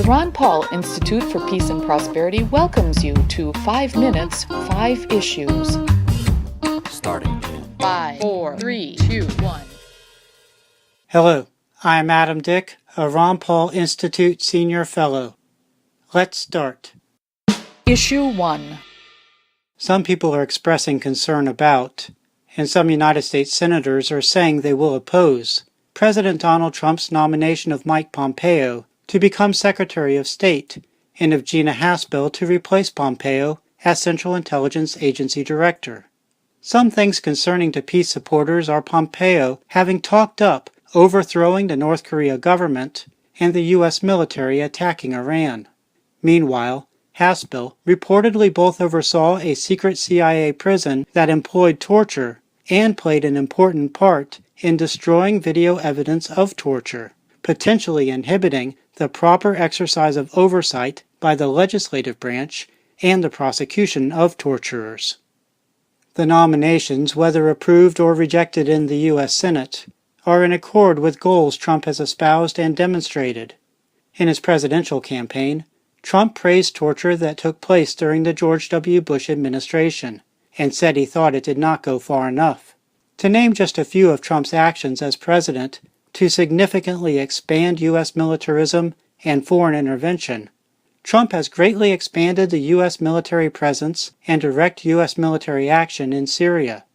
Ron Paul Institute for Peace and Prosperity welcomes you to 5 Minutes, 5 Issues. Starting in 5, 4, 3, 2, 1. Hello, I'm Adam Dick, a Ron Paul Institute Senior Fellow. Let's start. Issue 1. Some people are expressing concern about, and some United States senators are saying they will oppose, President Donald Trump's nomination of Mike Pompeo to become Secretary of State and of Gina Haspel to replace Pompeo as Central Intelligence Agency Director. Some things concerning to peace supporters are Pompeo having talked up overthrowing the North Korea government and the U.S. military attacking Iran. Meanwhile, Haspel reportedly both oversaw a secret CIA prison that employed torture and played an important part in destroying video evidence of torture, potentially inhibiting the proper exercise of oversight by the legislative branch and the prosecution of torturers. The nominations, whether approved or rejected in the U.S. Senate, are in accord with goals Trump has espoused and demonstrated. In his presidential campaign, Trump praised torture that took place during the George W. Bush administration, and said he thought it did not go far enough. To name just a few of Trump's actions as president to significantly expand U.S. militarism and foreign intervention, Trump has greatly expanded the U.S. military presence and direct U.S. military action in Syria,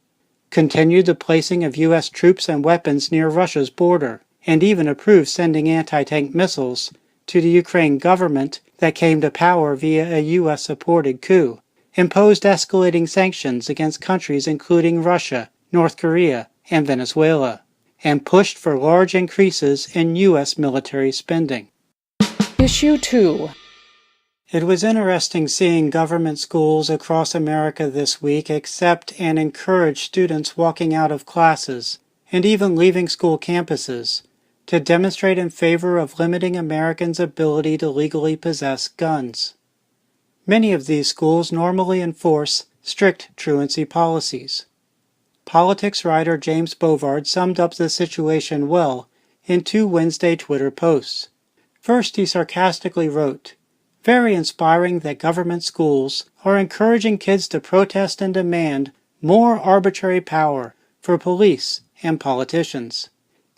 continued the placing of U.S. troops and weapons near Russia's border, and even approved sending anti-tank missiles to the Ukraine government that came to power via a U.S.-supported coup, imposed escalating sanctions against countries including Russia, North Korea, and Venezuela, and pushed for large increases in U.S. military spending. Issue 2. It was interesting seeing government schools across America this week accept and encourage students walking out of classes, and even leaving school campuses, to demonstrate in favor of limiting Americans' ability to legally possess guns. Many of these schools normally enforce strict truancy policies. Politics writer James Bovard summed up the situation well in 2 Wednesday Twitter posts. First, he sarcastically wrote, "Very inspiring that government schools are encouraging kids to protest and demand more arbitrary power for police and politicians."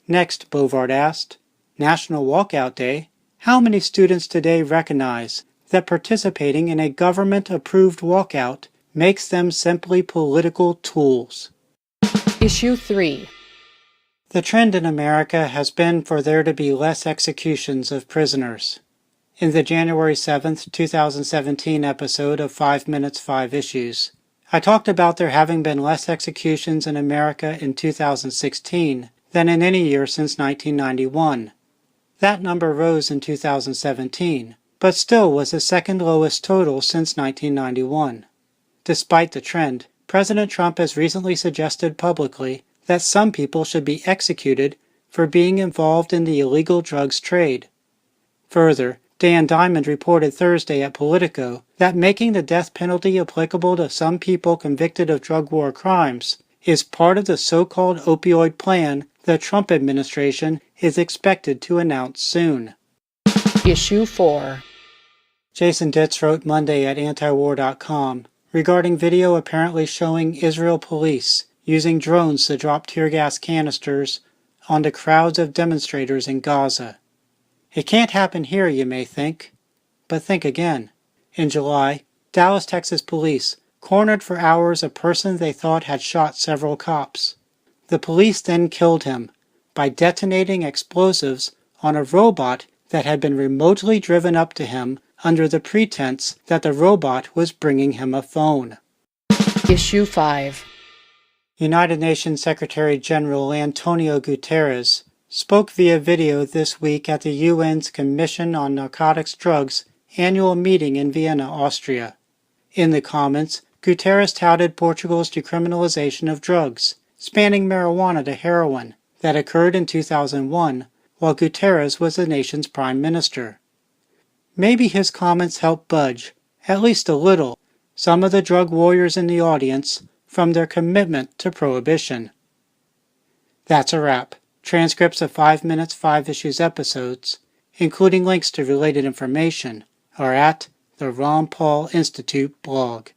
Next, Bovard asked, "National Walkout Day, how many students today recognize that participating in a government-approved walkout makes them simply political tools?" Issue 3. The trend in America has been for there to be less executions of prisoners. In the January 7, 2017 episode of 5 Minutes, 5 Issues, I talked about there having been less executions in America in 2016 than in any year since 1991. That number rose in 2017, but still was the second lowest total since 1991. Despite the trend, President Trump has recently suggested publicly that some people should be executed for being involved in the illegal drugs trade. Further, Dan Diamond reported Thursday at Politico that making the death penalty applicable to some people convicted of drug war crimes is part of the so-called opioid plan the Trump administration is expected to announce soon. Issue 4. Jason Ditz wrote Monday at antiwar.com regarding video apparently showing Israel police using drones to drop tear gas canisters onto crowds of demonstrators in Gaza. It can't happen here, you may think. But think again. In July, Dallas, Texas police cornered for hours a person they thought had shot several cops. The police then killed him by detonating explosives on a robot that had been remotely driven up to him under the pretense that the robot was bringing him a phone. Issue 5. United Nations Secretary General Antonio Guterres spoke via video this week at the UN's Commission on Narcotics Drugs annual meeting in Vienna, Austria. In the comments, Guterres touted Portugal's decriminalization of drugs, spanning marijuana to heroin, that occurred in 2001 while Guterres was the nation's prime minister. Maybe his comments helped budge, at least a little, some of the drug warriors in the audience from their commitment to prohibition. That's a wrap. Transcripts of 5 Minutes, 5 Issues episodes including links to related information, are at the Ron Paul Institute blog.